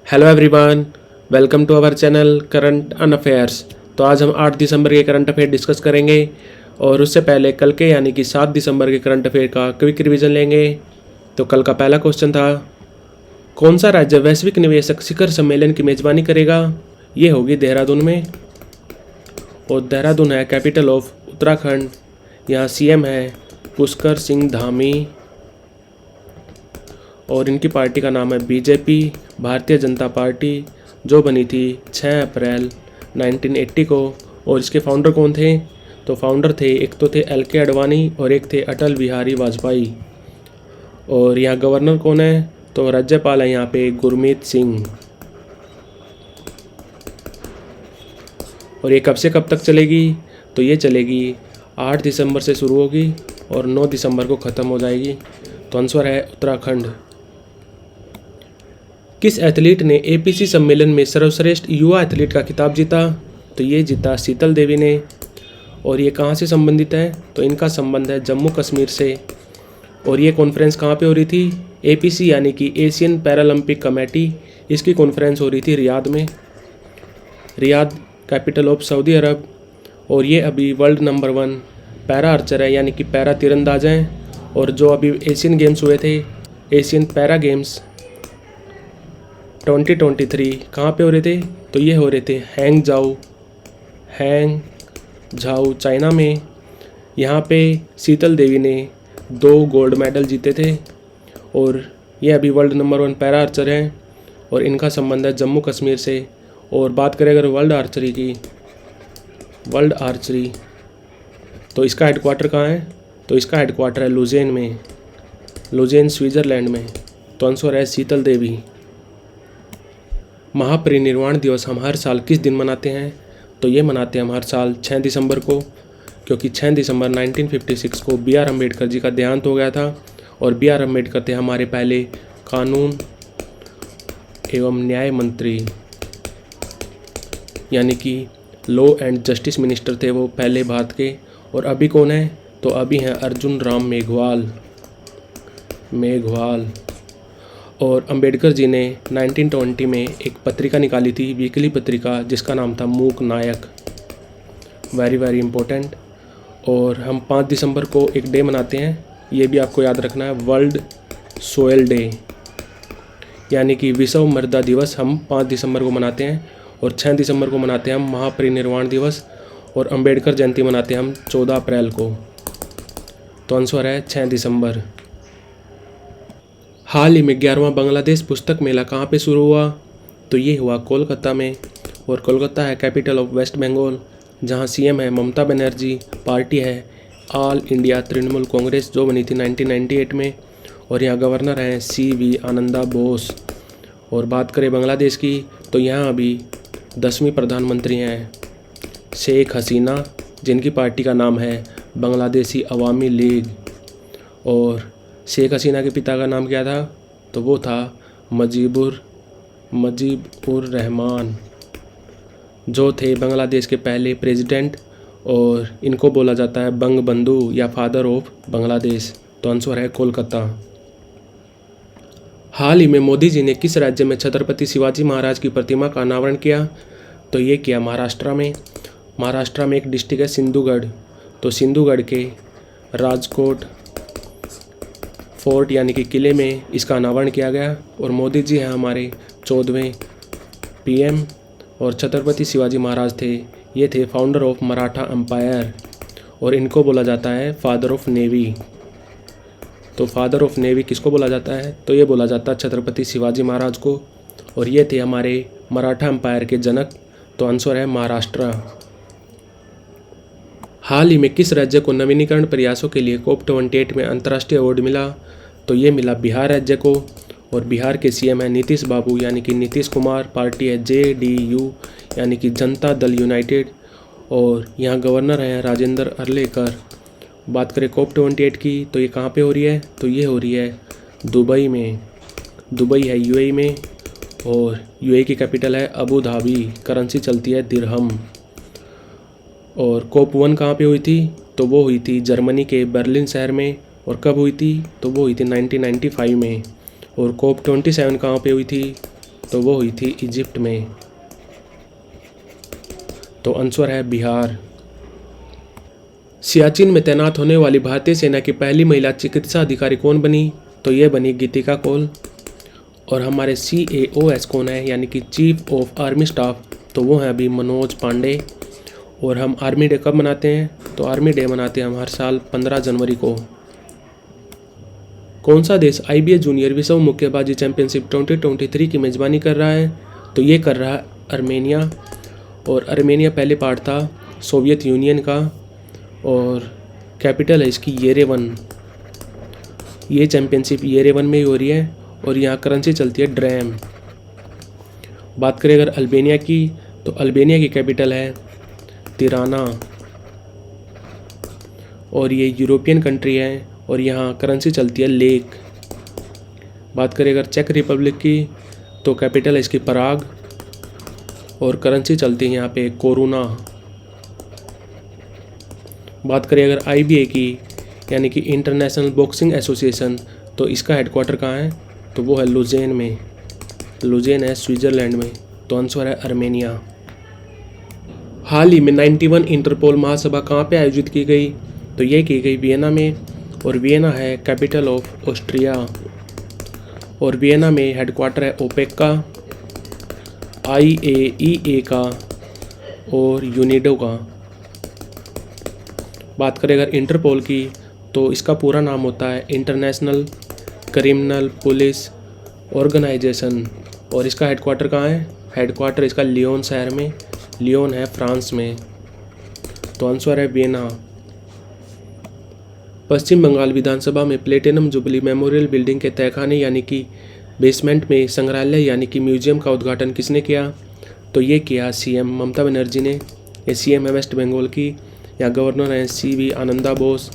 Hello everyone, welcome to our channel current and affairs. तो आज हम 8 दिसंबर के करंट अफेयर डिस्कस करेंगे और उससे पहले कल के यानी कि 7 दिसंबर के करंट अफेयर का क्विक रिवीजन लेंगे। तो कल का पहला क्वेश्चन था, कौन सा राज्य वैश्विक निवेशक शिखर सम्मेलन की मेज़बानी करेगा? ये होगी देहरादून में, और देहरादून है कैपिटल ऑफ उत्तराखंड। यहाँ सीएम है पुष्कर सिंह धामी और इनकी पार्टी का नाम है बीजेपी, भारतीय जनता पार्टी, जो बनी थी 6 अप्रैल 1980 को। और इसके फाउंडर कौन थे? तो फाउंडर थे, एक तो थे एल.के. अडवाणी और एक थे अटल बिहारी वाजपेयी। और यहाँ गवर्नर कौन है? तो राज्यपाल है यहाँ पे गुरमीत सिंह। और ये कब से कब तक चलेगी? तो ये चलेगी 8 दिसंबर से शुरू होगी और 9 दिसंबर को ख़त्म हो जाएगी। तो आंसर है उत्तराखंड। किस एथलीट ने एपीसी सम्मेलन में सर्वश्रेष्ठ युवा एथलीट का खिताब जीता? तो ये जीता शीतल देवी ने। और ये कहाँ से संबंधित है? तो इनका संबंध है जम्मू कश्मीर से। और ये कॉन्फ्रेंस कहाँ पे हो रही थी? एपीसी यानी कि एशियन पैरालंपिक कमेटी, इसकी कॉन्फ्रेंस हो रही थी रियाद में। रियाद कैपिटल ऑफ सऊदी अरब। और ये अभी वर्ल्ड नंबर 1 पैरा आर्चर है, यानी कि पैरा तीरंदाज हैं। और जो अभी एशियन गेम्स हुए थे, एशियन पैरा गेम्स 2023 कहाँ पे हो रहे थे? तो ये हो रहे थे हैंग झाओ चाइना में। यहाँ पे शीतल देवी ने 2 गोल्ड मेडल जीते थे और ये अभी वर्ल्ड नंबर 1 पैरा आर्चर हैं और इनका संबंध है जम्मू कश्मीर से। और बात करें अगर वर्ल्ड आर्चरी तो इसका हेडक्वार्टर कहाँ है? तो इसका हेडक्वार्टर है लुज़ेन स्विट्ज़रलैंड में। तो आंसर है शीतल देवी। महापरिनिर्वाण दिवस हम हर साल किस दिन मनाते हैं? तो ये मनाते हैं हम हर साल 6 दिसंबर को, क्योंकि 6 दिसंबर 1956 को B.R. अम्बेडकर जी का देहांत हो गया था। और B.R. अम्बेडकर थे हमारे पहले कानून एवं न्याय मंत्री, यानी कि लॉ एंड जस्टिस मिनिस्टर थे वो पहले भारत के। और अभी कौन है? तो अभी हैं अर्जुन राम मेघवाल। और अंबेडकर जी ने 1920 में एक पत्रिका निकाली थी, वीकली पत्रिका, जिसका नाम था मूक नायक। Very very important. और हम 5 दिसंबर को एक डे मनाते हैं, ये भी आपको याद रखना है, वर्ल्ड सोयल डे, यानी कि विश्व मृदा दिवस हम 5 दिसंबर को मनाते हैं। और 6 दिसंबर को मनाते हैं हम महापरिनिर्वाण दिवस। और अंबेडकर जयंती मनाते हैं हम 14 अप्रैल को। तो आंसर है 6 दिसंबर। हाल ही में 11वां बांग्लादेश पुस्तक मेला कहाँ पे शुरू हुआ? तो ये हुआ कोलकाता में। और कोलकाता है कैपिटल ऑफ वेस्ट बंगाल, जहाँ सीएम है ममता बनर्जी, पार्टी है ऑल इंडिया तृणमूल कांग्रेस, जो बनी थी 1998 में। और यहाँ गवर्नर हैं CV आनंदा बोस। और बात करें बांग्लादेश की, तो यहाँ अभी 10वीं प्रधानमंत्री हैं शेख हसीना, जिनकी पार्टी का नाम है बांग्लादेशी अवामी लीग। और शेख हसीना के पिता का नाम क्या था? तो वो था मुजीबुर रहमान, जो थे बांग्लादेश के पहले प्रेसिडेंट। और इनको बोला जाता है बंग बंधु या फादर ऑफ बांग्लादेश। तो आंसर है कोलकाता। हाल ही में मोदी जी ने किस राज्य में छत्रपति शिवाजी महाराज की प्रतिमा का अनावरण किया? तो ये किया महाराष्ट्र में। महाराष्ट्र में एक डिस्ट्रिक्ट है सिंधुगढ़, तो सिंधुगढ़ के राजकोट फोर्ट यानी कि किले में इसका अनावरण किया गया। और मोदी जी हैं हमारे 14वें PM। और छत्रपति शिवाजी महाराज थे, ये थे फाउंडर ऑफ मराठा एम्पायर, और इनको बोला जाता है फादर ऑफ नेवी। तो फादर ऑफ नेवी किसको बोला जाता है? तो ये बोला जाता है छत्रपति शिवाजी महाराज को। और ये थे हमारे मराठा एम्पायर के जनक। तो आंसर है महाराष्ट्र। हाल ही में किस राज्य को नवीनीकरण प्रयासों के लिए COP28 में अंतर्राष्ट्रीय अवार्ड मिला? तो ये मिला बिहार राज्य को। और बिहार के CM है नीतीश बाबू, यानी कि नीतीश कुमार, पार्टी है JDU यानी कि जनता दल यूनाइटेड। और यहाँ गवर्नर हैं राजेंद्र अर्लेकर। बात करें COP28 की, तो ये कहाँ पे हो रही है? तो ये हो रही है दुबई में। दुबई है UAE में। और UAE की कैपिटल है अबू धाबी, करेंसी चलती है दिरहम। और COP1 कहाँ पे हुई थी? तो वो हुई थी जर्मनी के बर्लिन शहर में। और कब हुई थी? तो वो हुई थी 1995 में। और COP27 कहाँ पे हुई थी? तो वो हुई थी इजिप्ट में। तो आंसर है बिहार। सियाचिन में तैनात होने वाली भारतीय सेना की पहली महिला चिकित्सा अधिकारी कौन बनी? तो ये बनी गीतिका कौल। और हमारे CAOS कौन है, यानी कि चीफ ऑफ आर्मी स्टाफ? तो वो हैं अभी मनोज पांडे। और हम आर्मी डे कब मनाते हैं? तो आर्मी डे मनाते हैं हम हर साल 15 जनवरी को। कौन सा देश IBA जूनियर विश्व मुक्केबाजी चैंपियनशिप 2023 की मेज़बानी कर रहा है? तो ये कर रहा है आर्मेनिया। और आर्मेनिया पहले पार्ट था सोवियत यूनियन का। और कैपिटल है इसकी येरेवन। ये चैंपियनशिप येरेवन में ही हो रही है और यहाँ करेंसी चलती है ड्रैम। बात करें अगर अल्बानिया की, तो अल्बानिया की कैपिटल है तिराना और ये यूरोपियन कंट्री है और यहाँ करेंसी चलती है लेक। बात करें अगर चेक रिपब्लिक की, तो कैपिटल है इसकी पराग और करेंसी चलती है यहाँ पे कोरोना। बात करें अगर IBA की, यानी कि इंटरनेशनल बॉक्सिंग एसोसिएशन, तो इसका हेडक्वार्टर कहाँ है? तो वो है लुज़ेन में। लुज़ेन है स्विट्ज़रलैंड में। तो आंसर है आर्मेनिया। हाल ही में 91 इंटरपोल महासभा कहाँ पे आयोजित की गई? तो ये की गई वियना में। और वियना है कैपिटल ऑफ ऑस्ट्रिया। और वियना में हेडक्वार्टर है ओपेक का, IAEA का और यूनिडो का। बात करें अगर इंटरपोल की, तो इसका पूरा नाम होता है इंटरनेशनल क्रिमिनल पुलिस ऑर्गेनाइजेशन। और इसका हेडक्वार्टर कहाँ है? हेडक्वार्टर इसका लियोन शहर में। लियोन है फ्रांस में। तो आंसर है वियना। पश्चिम बंगाल विधानसभा में प्लेटिनम जुबली मेमोरियल बिल्डिंग के तहखाने यानी कि बेसमेंट में संग्रहालय यानी कि म्यूजियम का उद्घाटन किसने किया? तो ये किया CM ममता बनर्जी ने। ये CM है वेस्ट बंगाल की। या गवर्नर हैं CV आनंदा बोस।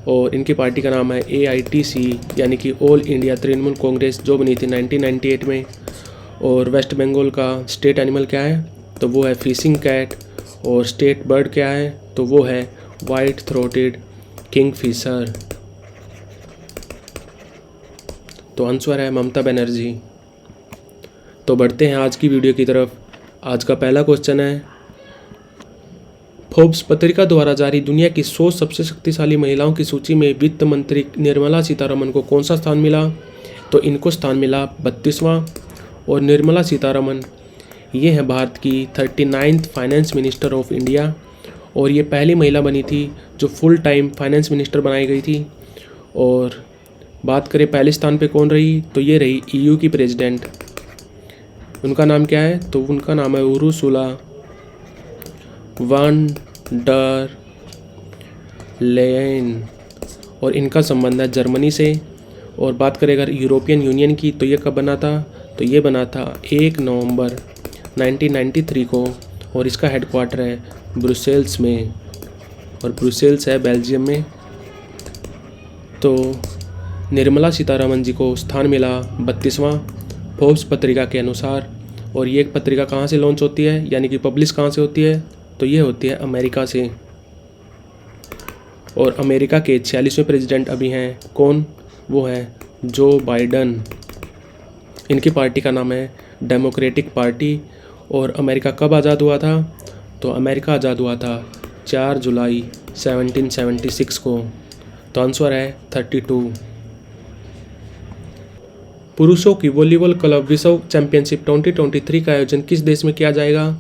और इनकी पार्टी का नाम है AITC यानी कि ऑल इंडिया तृणमूल कांग्रेस, जो बनी थी 1998 में। और वेस्ट बंगाल का स्टेट एनिमल क्या है? तो वो है फिशिंग कैट। और स्टेट बर्ड क्या है? तो वो है वाइट थ्रोटेड किंगफिशर। तो आंसर है ममता बनर्जी। तो बढ़ते हैं आज की वीडियो की तरफ। आज का पहला क्वेश्चन है, फोर्ब्स पत्रिका द्वारा जारी दुनिया की 100 सबसे शक्तिशाली महिलाओं की सूची में वित्त मंत्री निर्मला सीतारमन को कौन सा स्थान मिला? तो इनको स्थान मिला 32वां। और निर्मला सीतारमन ये है भारत की 39th finance minister of India. और ये पहली महिला बनी थी जो फुल टाइम फाइनेंस मिनिस्टर बनाई गई थी। और बात करें पहले स्थान पे कौन रही, तो ये रही EU की प्रेसिडेंट। उनका नाम क्या है? तो उनका नाम है उर्सुला वन डर लेयन। और इनका संबंध है जर्मनी से। और बात करें अगर यूरोपियन यूनियन की, तो ये कब बना था? तो ये बना था 1 नवंबर 1993 को। और इसका हेडक्वार्टर है ब्रुसेल्स में। और ब्रुसेल्स है बेल्जियम में। तो निर्मला सीतारमन जी को स्थान मिला 32वां फोर्ब्स पत्रिका के अनुसार। और ये पत्रिका कहाँ से लॉन्च होती है, यानी कि पब्लिश कहाँ से होती है? तो ये होती है अमेरिका से। और अमेरिका के 46वें प्रेसिडेंट अभी हैं कौन? वो हैं जो बाइडन। इनकी पार्टी का नाम है डेमोक्रेटिक पार्टी। और अमेरिका कब आज़ाद हुआ था? तो अमेरिका आज़ाद हुआ था 4 जुलाई 1776 को। तो आंसर है 32। पुरुषों की वॉलीबॉल क्लब विश्व चैंपियनशिप 2023 का आयोजन किस देश में किया जाएगा?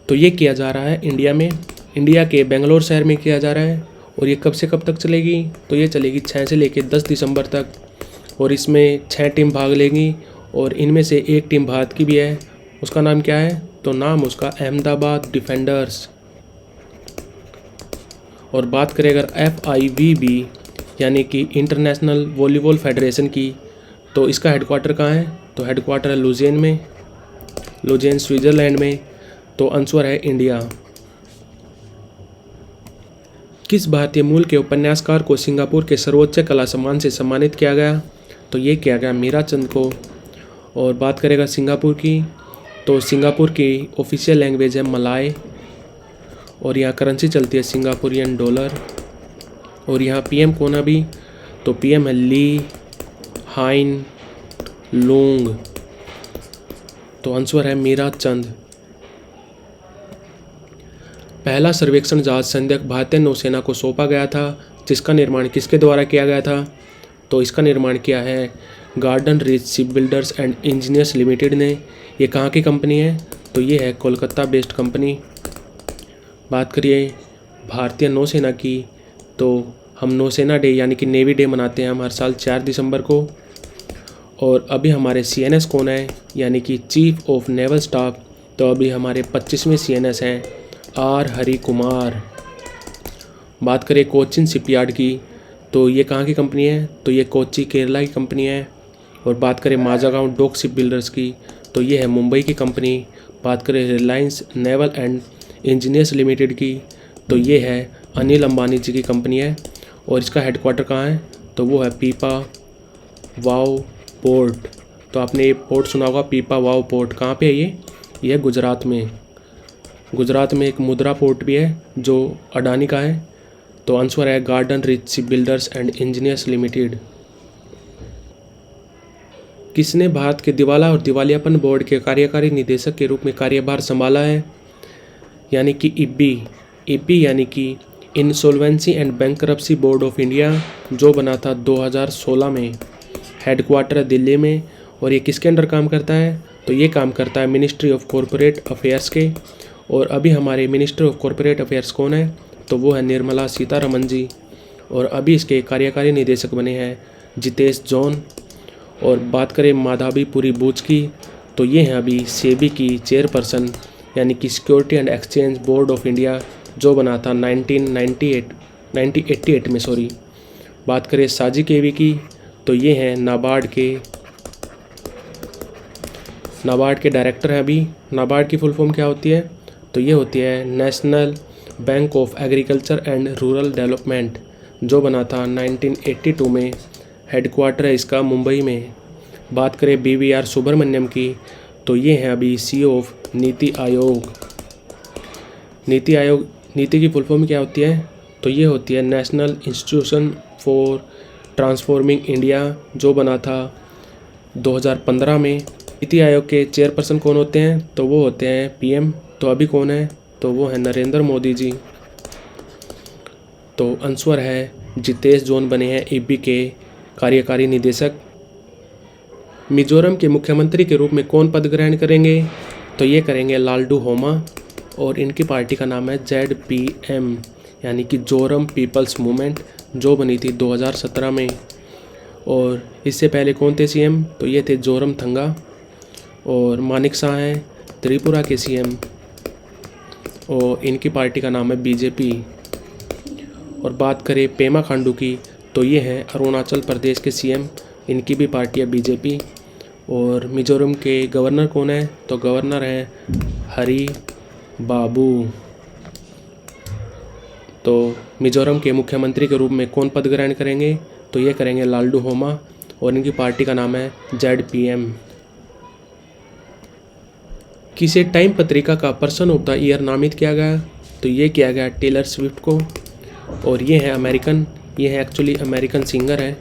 तो ये किया जा रहा है इंडिया में। इंडिया के बेंगलोर शहर में किया जा रहा है। और ये कब से कब तक चलेगी? तो ये चलेगी 6 से लेकर 10 दिसंबर तक। और इसमें 6 टीम भाग लेंगी। और इनमें से एक टीम भारत की भी है। उसका नाम क्या है? तो नाम उसका अहमदाबाद डिफेंडर्स। और बात करें अगर FIVB यानी कि इंटरनेशनल वॉलीबॉल फेडरेशन की, तो इसका हेडक्वार्टर कहाँ है? तो हेडक्वार्टर है लुज़ेन में। लुज़ेन स्विट्ज़रलैंड में। तो आंसर है इंडिया। किस भारतीय मूल के उपन्यासकार को सिंगापुर के सर्वोच्च कला सम्मान से सम्मानित किया गया? तो ये किया गया मीराचंद को। और बात करेगा सिंगापुर की, तो सिंगापुर की ऑफिशियल लैंग्वेज है मलाय। और यहाँ करेंसी चलती है सिंगापुरियन डॉलर। और यहाँ PM कौन है अभी? तो PM है ली हाइन लूंग। तो आंसर है मीरा चंद। पहला सर्वेक्षण जहाज संध्यक भारतीय नौसेना को सौंपा गया था, जिसका निर्माण किसके द्वारा किया गया था? तो इसका निर्माण किया है garden reach ship builders and engineers limited ने। ये कहाँ की कंपनी है? तो ये है कोलकाता बेस्ड कंपनी। बात करिए भारतीय नौसेना की, तो हम नौसेना डे यानी कि नेवी डे मनाते हैं हम हर साल 4 दिसंबर को। और अभी हमारे CNS कौन है, यानी कि चीफ ऑफ नेवल स्टाफ? तो अभी हमारे 25वें CNS हैं R हरि कुमार। बात करें कोचिन शिपयार्ड की, तो ये कहाँ की कंपनी है? तो ये कोच्चि केरला की कंपनी है। और बात करें माजागांव डॉक शिप बिल्डर्स की, तो ये है मुंबई की कंपनी। बात करें Reliance naval and engineers limited की, तो ये है अनिल अंबानी जी की कंपनी है। और इसका हेडक्वार्टर कहाँ है? तो वो है पीपा वाव पोर्ट। तो आपने ये पोर्ट सुना होगा, पीपा वाव पोर्ट। कहाँ पे है ये है गुजरात में। गुजरात में एक मुद्रा पोर्ट भी है जो अडानी का है। तो आंसर है garden reach ship builders and engineers limited. किसने भारत के दिवाला और दिवालियापन बोर्ड के कार्यकारी निदेशक के रूप में कार्यभार संभाला है? यानी कि IBBI यानी कि insolvency and bankruptcy board of India, जो बना था 2016 में। हेडक्वार्टर दिल्ली में। और ये किसके अंडर काम करता है? तो ये काम करता है मिनिस्ट्री ऑफ कॉरपोरेट अफेयर्स के। और अभी हमारे मिनिस्टर ऑफ कॉरपोरेट अफेयर्स कौन है? तो वो है निर्मला सीतारमण जी। और अभी इसके कार्यकारी निदेशक बने हैं जितेश जॉन। और बात करें माधवीपुरी बूच की, तो ये हैं अभी सेबी की चेयरपर्सन, यानी कि security and exchange board of India, जो बना था 1988 में सॉरी। बात करें साजी केवी की, तो ये हैं नाबार्ड के डायरेक्टर हैं अभी। नाबार्ड की फुल फॉर्म क्या होती है? तो ये होती है national bank of agriculture and rural development, जो बना था 1982 में। हेडक्वार्टर है इसका मुंबई में। बात करें BVR सुब्रमण्यम की, तो ये हैं अभी CEO ऑफ नीति आयोग। नीति की फुल फॉर्म क्या होती है? तो ये होती है national institution for transforming India, जो बना था 2015 में। नीति आयोग के चेयरपर्सन कौन होते हैं? तो वो होते हैं PM। तो अभी कौन है? तो वो है नरेंद्र मोदी जी। तो आंसर है जितेश जॉन बने हैं IBBI के कार्यकारी निदेशक। मिजोरम के मुख्यमंत्री के रूप में कौन पद ग्रहण करेंगे? तो ये करेंगे लालडू होमा। और इनकी पार्टी का नाम है ZPM, यानी कि जोरम पीपल्स मूवमेंट, जो बनी थी 2017 में। और इससे पहले कौन थे CM? तो ये थे जोरम थंगा। और मानिक शाह हैं त्रिपुरा के CM, और इनकी पार्टी का नाम है BJP। और बात करें पेमा खांडू की, तो ये हैं अरुणाचल प्रदेश के CM, इनकी भी पार्टी है BJP। और मिजोरम के गवर्नर कौन है? तो गवर्नर हैं हरी बाबू। तो मिजोरम के मुख्यमंत्री के रूप में कौन पद ग्रहण करेंगे? तो ये करेंगे लालडू होमा, और इनकी पार्टी का नाम है ZPM। किसे टाइम पत्रिका का पर्सन ऑफ द ईयर नामित किया गया? तो ये किया गया टेलर स्विफ्ट को। और ये है एक्चुअली अमेरिकन सिंगर है।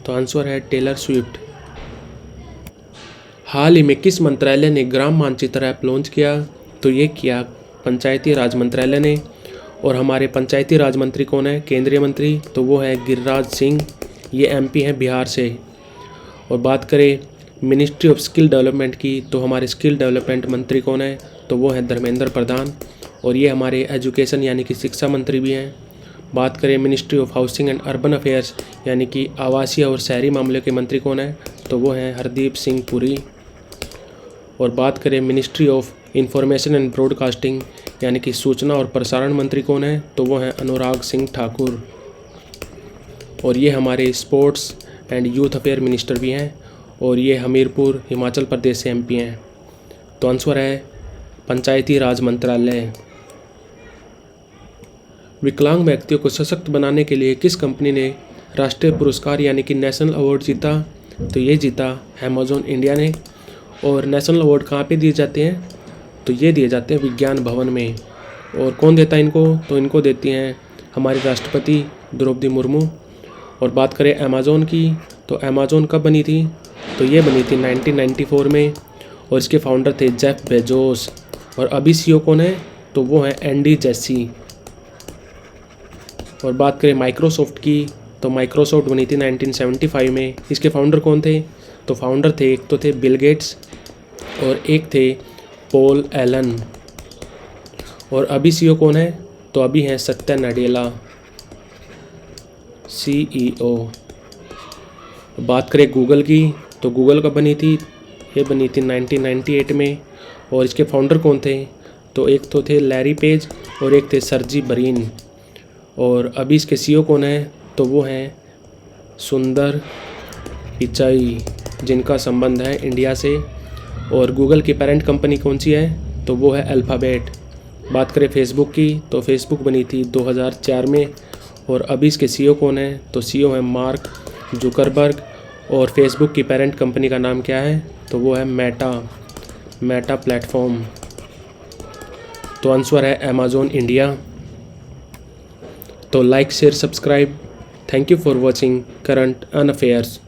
तो आंसर है टेलर स्विफ्ट। हाल ही में किस मंत्रालय ने ग्राम मानचित्र ऐप लॉन्च किया? तो ये किया पंचायती राज मंत्रालय ने। और हमारे पंचायती राज मंत्री कौन है? केंद्रीय मंत्री, तो वो है गिरिराज सिंह। ये MP हैं बिहार से। और बात करें मिनिस्ट्री ऑफ स्किल डेवलपमेंट की, तो हमारे स्किल डेवलपमेंट मंत्री कौन है? तो वो है धर्मेंद्र प्रधान। और ये हमारे एजुकेशन यानी कि शिक्षा मंत्री भी हैं। बात करें ministry of housing and urban affairs, यानी कि आवासीय और शहरी मामले के मंत्री कौन है? तो वो हैं हरदीप सिंह पुरी। और बात करें ministry of information and broadcasting, यानी कि सूचना और प्रसारण मंत्री कौन है? तो वो हैं अनुराग सिंह ठाकुर। और ये हमारे sports and youth affair minister भी हैं। और ये हमीरपुर हिमाचल प्रदेश से MP हैं। तो आंसर है पंचायती राज मंत्रालय। विकलांग व्यक्तियों को सशक्त बनाने के लिए किस कंपनी ने राष्ट्रीय पुरस्कार यानी कि नेशनल अवार्ड जीता? तो ये जीता अमेज़न इंडिया ने। और नेशनल अवार्ड कहाँ पे दिए जाते हैं? तो ये दिए जाते हैं विज्ञान भवन में। और कौन देता है इनको? तो इनको देती हैं हमारी राष्ट्रपति द्रौपदी मुर्मू। और बात करें अमेज़न की, तो अमेज़न कब बनी थी? तो ये बनी थी 1994 में। और इसके फाउंडर थे जेफ बेजोस। और अभी सीईओ कौन है, तो वो हैं एंडी जेसी। और बात करें माइक्रोसॉफ्ट की, तो माइक्रोसॉफ्ट बनी थी 1975 में। इसके फाउंडर कौन थे, तो फाउंडर थे, एक तो थे बिल गेट्स और एक थे पॉल एलन। और अभी सीईओ कौन है, तो अभी हैं सत्या नडेला सीईओ। बात करें गूगल की, तो गूगल कब बनी थी, ये बनी थी 1998 में। और इसके फाउंडर कौन थे, तो एक तो थे लैरी पेज और एक थे सर्जी ब्रिन। और अभी इसके सीईओ कौन है, तो वो हैं सुंदर पिचाई, जिनका संबंध है इंडिया से। और गूगल की पेरेंट कंपनी कौन सी है, तो वो है अल्फ़ाबेट। बात करें फेसबुक की, तो फेसबुक बनी थी 2004 में। और अभी इसके सीईओ कौन है, तो सीईओ है मार्क जुकरबर्ग। और फेसबुक की पेरेंट कंपनी का नाम क्या है, तो वो है मेटा प्लेटफॉर्म। तो आंसर है अमेज़ॉन इंडिया। तो like share subscribe. Thank you for watching current and affairs.